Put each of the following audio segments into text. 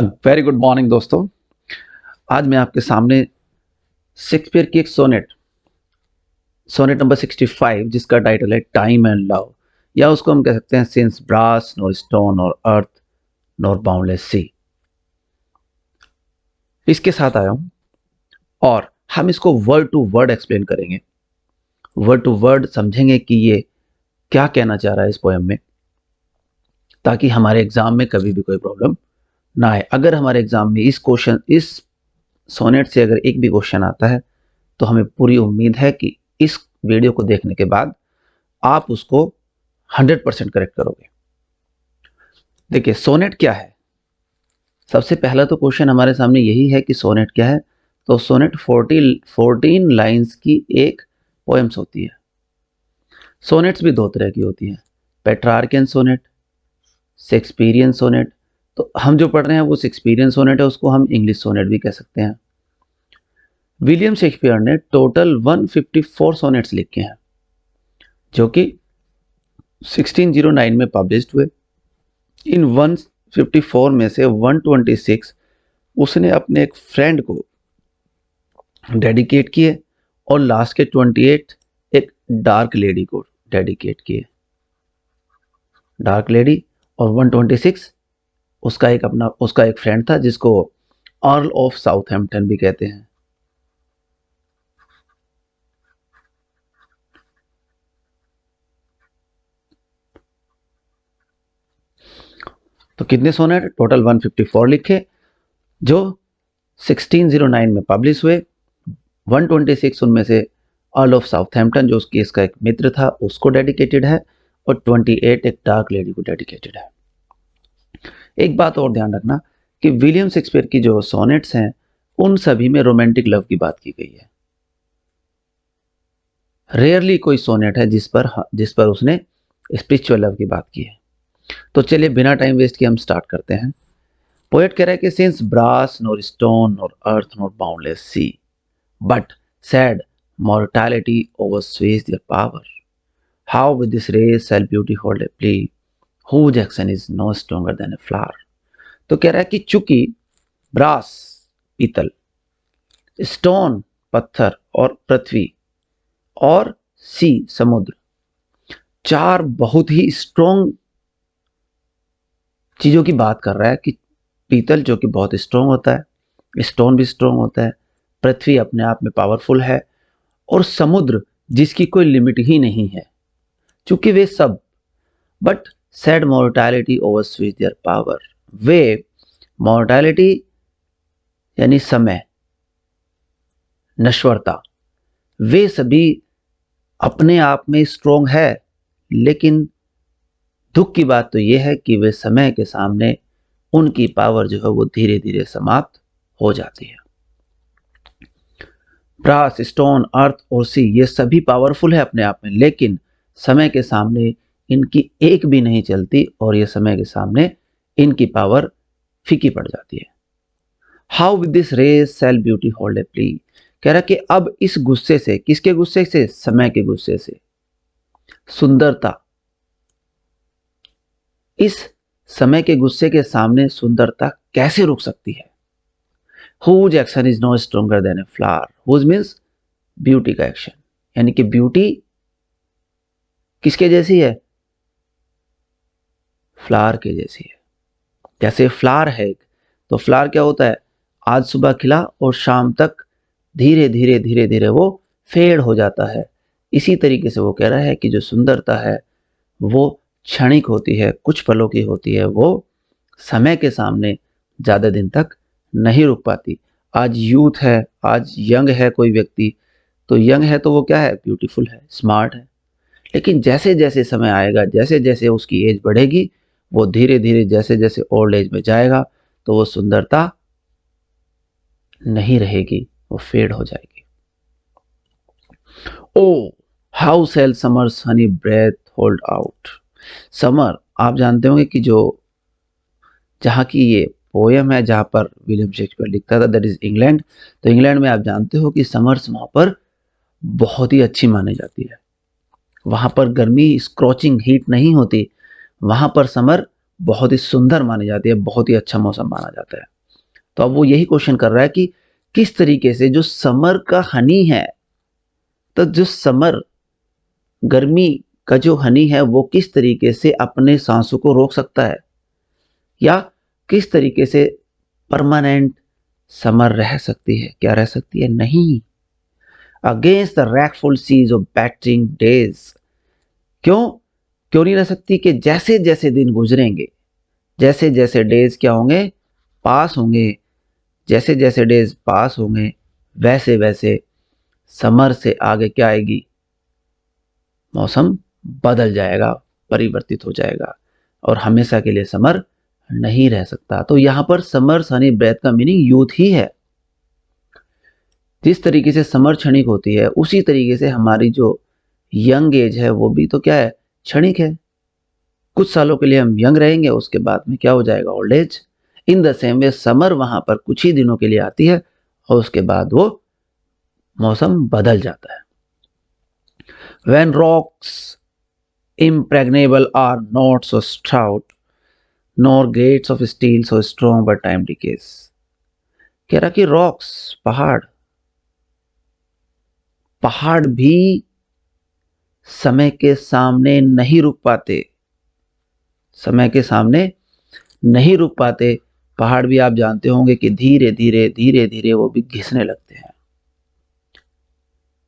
Very good morning दोस्तों। आज मैं आपके सामने शेक्सपियर की एक सोनेट नंबर 65 जिसका टाइटल है टाइम एंड लव, या उसको हम कह सकते हैं सिंस ब्रास नॉर स्टोन और अर्थ नॉर बाउंडलेस सी, इसके साथ आया हूं और हम इसको वर्ड टू वर्ड एक्सप्लेन करेंगे। वर्ड टू वर्ड समझेंगे कि ये क्या कहना चाह रहा है इस पोएम में, ताकि हमारे एग्जाम में कभी भी कोई प्रॉब्लम ना आए। अगर हमारे एग्जाम में इस सोनेट से अगर एक भी क्वेश्चन आता है तो हमें पूरी उम्मीद है कि इस वीडियो को देखने के बाद आप उसको 100% करेक्ट करोगे। देखिए सोनेट क्या है। सबसे पहला तो क्वेश्चन हमारे सामने यही है कि सोनेट क्या है। तो सोनेट 14 लाइंस की एक पोएम्स होती है। सोनेट्स भी दो तरह की होती हैं, पेट्रार्कियन सोनेट, शेक्सपियरियन सोनेट। तो हम जो पढ़ रहे हैं वो शेक्सपियरियन सोनेट है, उसको हम इंग्लिश सोनेट भी कह सकते हैं। विलियम शेक्सपियर ने टोटल 154 सोनेट्स लिखे हैं जो कि 1609 में पब्लिश्ड हुए। इन 154 में से 126 उसने अपने एक फ्रेंड को डेडिकेट किए और लास्ट के 28 एक डार्क लेडी को डेडिकेट किए। डार्क लेडी और 126 उसका एक फ्रेंड था जिसको अर्ल ऑफ साउथहैम्पटन भी कहते हैं। तो कितने सोनेट टोटल 154 लिखे जो 1609 में पब्लिश हुए। 126 उनमें से अर्ल ऑफ साउथहैम्पटन जो उसकी इसका एक मित्र था उसको डेडिकेटेड है और 28 एक डार्क लेडी को डेडिकेटेड है। एक बात और ध्यान रखना कि विलियम शेक्सपियर की जो सोनेट्स हैं उन सभी में रोमांटिक लव की बात की गई है। रेयरली कोई सोनेट है जिस पर उसने स्पिरिचुअल लव की बात की है। तो चलिए बिना टाइम वेस्ट किए हम स्टार्ट करते हैं। पोएट कह रहा है कि since brass nor stone nor earth nor boundless sea but sad mortality oversweeps their power. How with this race shall beauty hold a plea, whose action is no stronger than a flower. तो कह रहा है कि चूंकि brass पीतल, stone पत्थर और पृथ्वी और सी समुद्र, चार बहुत ही स्ट्रोंग चीजों की बात कर रहा है कि पीतल जो कि बहुत स्ट्रोंग होता है, स्टोन भी स्ट्रोंग होता है, पृथ्वी अपने आप में पावरफुल है और समुद्र जिसकी कोई लिमिट ही नहीं है। चूंकि वे सब but sad mortality o'ersways their power, वे मॉर्टैलिटी यानी समय, नश्वरता, वे सभी अपने आप में स्ट्रोंग है, लेकिन दुख की बात तो यह है कि वे समय के सामने उनकी पावर जो है वो धीरे धीरे समाप्त हो जाती है। ब्रास, स्टोन, अर्थ और सी ये सभी पावरफुल है अपने आप में, लेकिन समय के सामने इनकी एक भी नहीं चलती और ये समय के सामने इनकी पावर फीकी पड़ जाती है। How with this rage shall beauty hold a plea, कह रहा कि अब इस गुस्से से, किसके गुस्से से? समय के गुस्से से, सुंदरता, इस समय के गुस्से के सामने सुंदरता कैसे रुक सकती है? Whose action is no stronger than a flower. Whose means beauty का एक्शन, यानी कि ब्यूटी किसके जैसी है? फ्लावर के जैसी है। जैसे फ्लावर है तो फ्लावर क्या होता है? आज सुबह खिला और शाम तक धीरे धीरे धीरे धीरे वो फेड हो जाता है। इसी तरीके से वो कह रहा है कि जो सुंदरता है वो क्षणिक होती है, कुछ पलों की होती है, वो समय के सामने ज्यादा दिन तक नहीं रुक पाती। आज यूथ है, आज यंग है कोई व्यक्ति, तो यंग है तो वो क्या है? ब्यूटीफुल है, स्मार्ट है। लेकिन जैसे जैसे समय आएगा, जैसे जैसे उसकी एज बढ़ेगी, वो धीरे धीरे जैसे जैसे ओल्ड एज में जाएगा तो वो सुंदरता नहीं रहेगी, वो फेड हो जाएगी। O how shall summer's honey breath hold out. Summer आप जानते होंगे कि जो जहाँ की ये पोयम है, जहाँ पर विलियम शेक्सपियर लिखता था, दैट इज इंग्लैंड। तो इंग्लैंड में आप जानते हो कि समर्स वहाँ पर बहुत ही अच्छी मानी जाती है। वहाँ पर गर्मी स्क्रॉचिंग हीट नहीं होती, वहाँ पर समर बहुत ही सुंदर मानी जाती है, बहुत ही अच्छा मौसम माना जाता है। तो अब वो यही क्वेश्चन कर रहा है कि किस तरीके से जो समर का हनी है, तो जो समर गर्मी का जो हनी है वो किस तरीके से अपने सांसों को रोक सकता है, या किस तरीके से परमानेंट समर रह सकती है। क्या रह सकती है? नहीं। Against the wrackful siege of battering days. क्यों क्यों नहीं रह सकती? कि जैसे जैसे दिन गुजरेंगे, जैसे जैसे डेज क्या होंगे? पास होंगे। जैसे जैसे डेज पास होंगे वैसे वैसे समर से आगे क्या आएगी? मौसम बदल जाएगा, परिवर्तित हो जाएगा, और हमेशा के लिए समर नहीं रह सकता। तो यहां पर समर सनी ब्रेथ का मीनिंग यूथ ही है। जिस तरीके से समर क्षणिक होती है, उसी तरीके से हमारी जो यंग एज है वो भी तो क्या है? क्षणिक है। कुछ सालों के लिए हम यंग रहेंगे, उसके बाद में क्या हो जाएगा? Old age. In the same way summer वहां पर कुछ ही दिनों के लिए आती है और उसके बाद वो मौसम बदल जाता है। When rocks impregnable are not so stout, nor gates of steel so strong but time decays। कह रहा कि रॉक्स, पहाड़, पहाड़ भी समय के सामने नहीं रुक पाते। समय के सामने नहीं रुक पाते। पहाड़ भी आप जानते होंगे कि धीरे धीरे धीरे धीरे वो भी घिसने लगते हैं।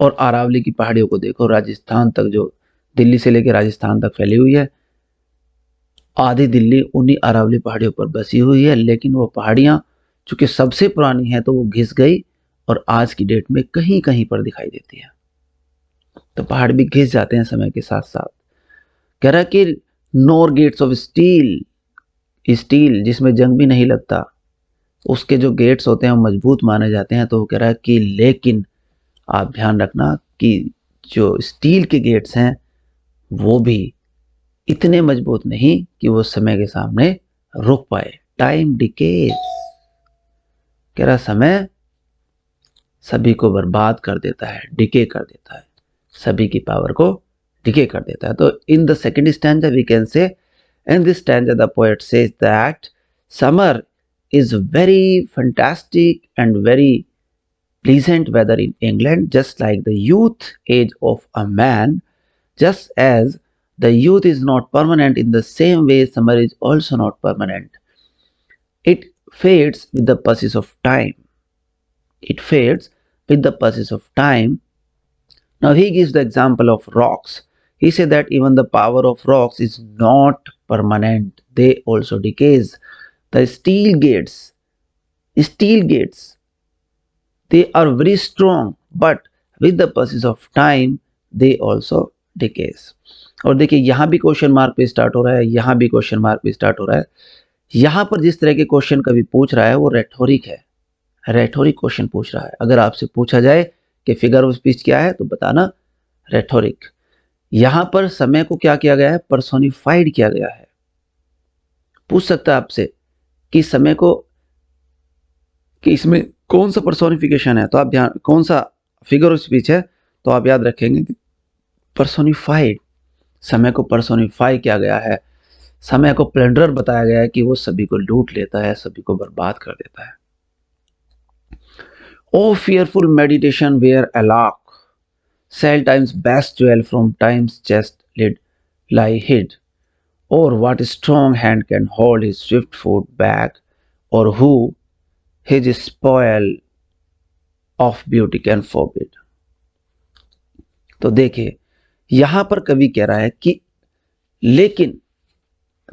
और अरावली की पहाड़ियों को देखो, राजस्थान तक, जो दिल्ली से लेकर राजस्थान तक फैली हुई है, आधी दिल्ली उन्हीं अरावली पहाड़ियों पर बसी हुई है। लेकिन वो पहाड़ियां चूंकि सबसे पुरानी है तो वो घिस गई और आज की डेट में कहीं कहीं पर दिखाई देती है। तो पहाड़ भी घिस जाते हैं समय के साथ साथ। कह रहा है कि नोर गेट्स ऑफ स्टील, स्टील जिसमें जंग भी नहीं लगता, उसके जो गेट्स होते हैं वो मजबूत माने जाते हैं। तो वो कह रहा है कि लेकिन आप ध्यान रखना कि जो स्टील के गेट्स हैं वो भी इतने मजबूत नहीं कि वो समय के सामने रुक पाए। Time decays. कह रहा समय सभी को बर्बाद कर देता है, डिके कर देता है, सभी की पावर को डिके कर देता है। तो in the second stanza we can say, in this stanza the poet says that summer is very fantastic and very pleasant weather in England, just like the youth age of a man. Just as the youth is not permanent, in the same way summer is also not permanent. It fades with the passage of time. It fades with the passage of time. Now he gives the example of rocks. He said that even the power of rocks is not permanent. They also decays. The steel gates, they are very strong, but with the passage of time they also decays। और देखिए यहां भी question mark पे start हो रहा है, यहां भी क्वेश्चन मार्क पे स्टार्ट हो रहा है। यहां पर जिस तरह के क्वेश्चन कभी पूछ रहा है वो रेटोरिक है, रेटोरिक क्वेश्चन पूछ रहा है। अगर आपसे पूछा जाए कि फिगर ऑफ स्पीच क्या है तो बताना रेटोरिक। यहां पर समय को क्या किया गया है? पर्सोनिफाइड किया गया है। पूछ सकता है आपसे कि समय को, कि इसमें कौन सा पर्सोनिफिकेशन है, तो आप ध्यान, कौन सा फिगर ऑफ स्पीच है, तो आप याद रखेंगे कि पर्सोनिफाइड। समय को पर्सोनिफाई किया गया है। समय को प्लंडरर बताया गया है कि वो सभी को लूट लेता है, सभी को बर्बाद कर देता है। O fearful meditation where alack shall time's best jewel from time's chest lid lie hid, or what strong hand can hold his swift foot back, or who his spoil of beauty can forbid. तो देखिए यहां पर कवि कह रहा है कि लेकिन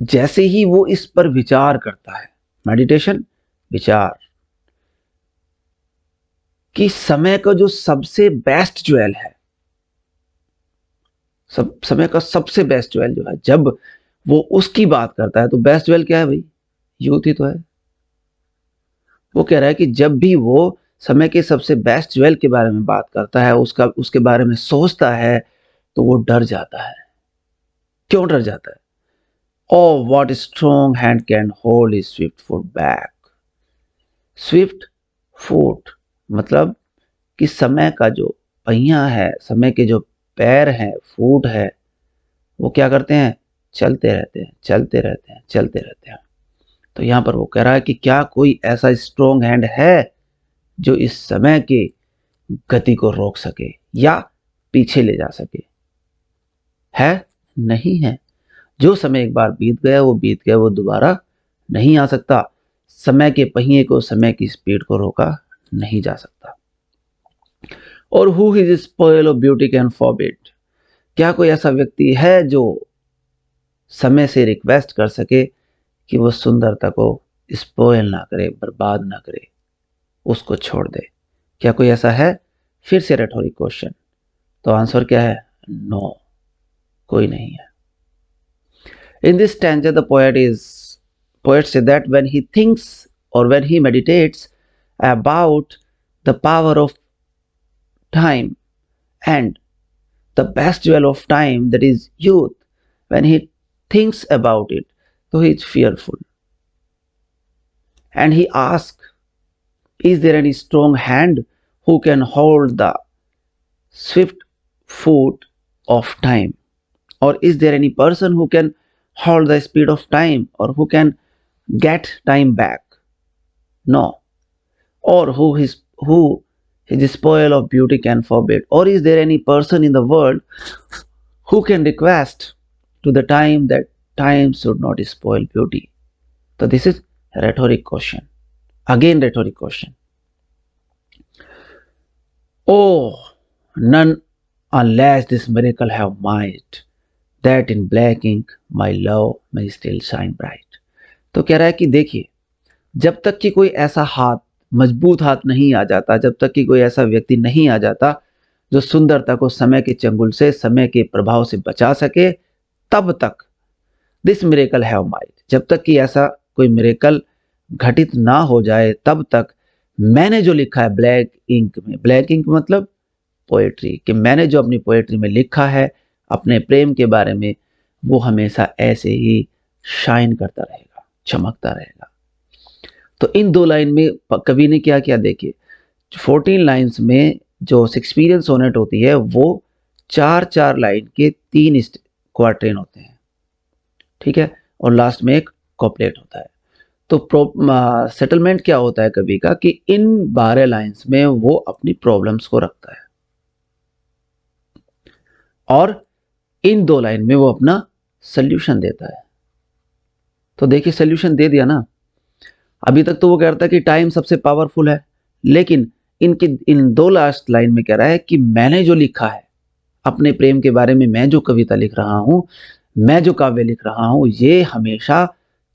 जैसे ही वो इस पर विचार करता है, मेडिटेशन, विचार, कि समय का जो सबसे बेस्ट ज्वेल है, समय का सबसे बेस्ट ज्वेल जो है, जब वो उसकी बात करता है तो बेस्ट ज्वेल क्या है भाई? यूथ ही तो है। वो कह रहा है कि जब भी वो समय के सबसे बेस्ट ज्वेल के बारे में बात करता है, उसके बारे में सोचता है, तो वो डर जाता है। क्यों डर जाता है? Oh, what strong hand can hold his swift foot back। Swift foot मतलब कि समय का जो पहिया है, समय के जो पैर हैं, फूट है, वो क्या करते हैं? चलते रहते हैं, चलते रहते हैं, चलते रहते हैं। तो यहाँ पर वो कह रहा है कि क्या कोई ऐसा स्ट्रॉन्ग हैंड है जो इस समय की गति को रोक सके या पीछे ले जा सके? है? नहीं है। जो समय एक बार बीत गया वो बीत गया, वो दोबारा नहीं आ सकता। समय के पहिए को, समय की स्पीड को रोका नहीं जा सकता। और who is spoil of beauty can forbid, क्या कोई ऐसा व्यक्ति है जो समय से रिक्वेस्ट कर सके कि वो सुंदरता को स्पॉइल ना करे, बर्बाद ना करे, उसको छोड़ दे? क्या कोई ऐसा है? फिर से रेटोरिक क्वेश्चन। तो आंसर क्या है? नो, कोई नहीं है। In this stanza, the poet says that when he thinks or when he meditates about the power of time and the best jewel of time, that is youth, when he thinks about it, so he is fearful. And he asks, is there any strong hand who can hold the swift foot of time? Or is there any person who can hold the speed of time, or who can get time back? No. Or who his spoil of beauty can forbid? Or is there any person in the world who can request to the time that time should not spoil beauty? So this is a rhetoric question. Again rhetoric question. Oh, none unless this miracle have might, that in black ink my love may still shine bright. तो कह रहा है कि देखिए, जब तक कि कोई ऐसा हाथ, मजबूत हाथ नहीं आ जाता, जब तक कि कोई ऐसा व्यक्ति नहीं आ जाता जो सुंदरता को समय के चंगुल से, समय के प्रभाव से बचा सके, तब तक दिस मिरेकल हैव माइट, जब तक कि ऐसा कोई मिरेकल घटित ना हो जाए, तब तक मैंने जो लिखा है ब्लैक इंक में, ब्लैक इंक मतलब पोएट्री, कि मैंने जो अपनी पोएट्री में लिखा है अपने प्रेम के बारे में, वो हमेशा ऐसे ही शाइन करता रहेगा, चमकता रहेगा। तो इन 2 लाइन में कवि ने क्या किया, देखिए 14 लाइन्स में जो शेक्सपियरियन सोनेट होती है वो 4-4 लाइन के 3 क्वार्टेन होते हैं, ठीक है, और लास्ट में एक कॉपलेट होता है। तो सेटलमेंट क्या होता है कवि का कि इन 12 लाइन्स में वो अपनी प्रॉब्लम्स को रखता है और इन 2 लाइन में वो अपना सल्यूशन देता है। तो देखिए सल्यूशन दे दिया ना। अभी तक तो वो कह रहा था कि टाइम सबसे पावरफुल है, लेकिन इन 2 लास्ट लाइन में कह रहा है कि मैंने जो लिखा है अपने प्रेम के बारे में, मैं जो कविता लिख रहा हूं, मैं जो काव्य लिख रहा हूं, ये हमेशा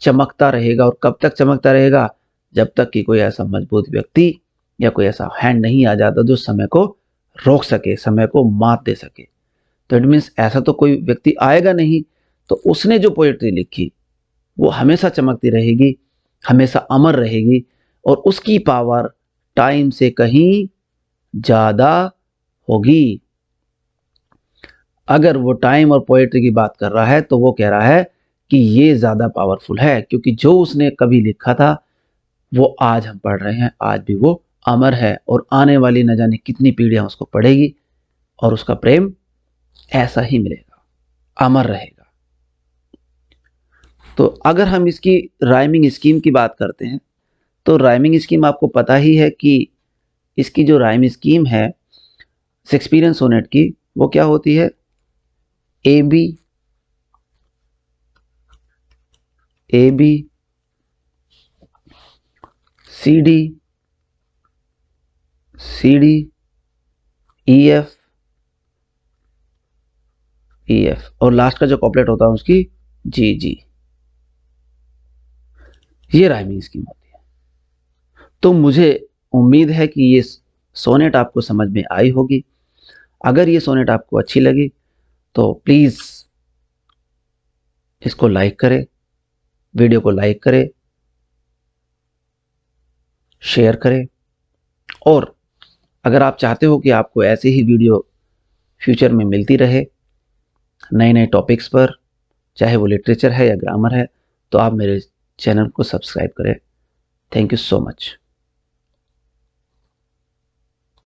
चमकता रहेगा। और कब तक चमकता रहेगा? जब तक कि कोई ऐसा मजबूत व्यक्ति या कोई ऐसा हैंड नहीं आ जाता जो समय को रोक सके, समय को मात दे सके। तो इट मीन्स ऐसा तो कोई व्यक्ति आएगा नहीं, तो उसने जो पोएट्री लिखी वो हमेशा चमकती रहेगी, हमेशा अमर रहेगी, और उसकी पावर टाइम से कहीं ज्यादा होगी। अगर वो टाइम और पोएट्री की बात कर रहा है तो वो कह रहा है कि ये ज्यादा पावरफुल है, क्योंकि जो उसने कभी लिखा था वो आज हम पढ़ रहे हैं, आज भी वो अमर है, और आने वाली न जाने कितनी पीढ़ियां उसको पढ़ेगी और उसका प्रेम ऐसा ही मिलेगा, अमर रहेगा। तो अगर हम इसकी राइमिंग स्कीम की बात करते हैं, तो राइमिंग स्कीम आपको पता ही है कि इसकी जो राइम स्कीम है शेक्सपियरियन सोनेट की, वो क्या होती है? A B C D E F और लास्ट का जो कॉपलेट होता है उसकी जी जी। ये राइमिंग स्कीम होती है। तो मुझे उम्मीद है कि ये सोनेट आपको समझ में आई होगी। अगर ये सोनेट आपको अच्छी लगी तो प्लीज इसको लाइक करें, वीडियो को लाइक करें, शेयर करें, और अगर आप चाहते हो कि आपको ऐसे ही वीडियो फ्यूचर में मिलती रहे नए नए टॉपिक्स पर, चाहे वो लिटरेचर है या ग्रामर है, तो आप मेरे चैनल को सब्सक्राइब करें। Thank you so much.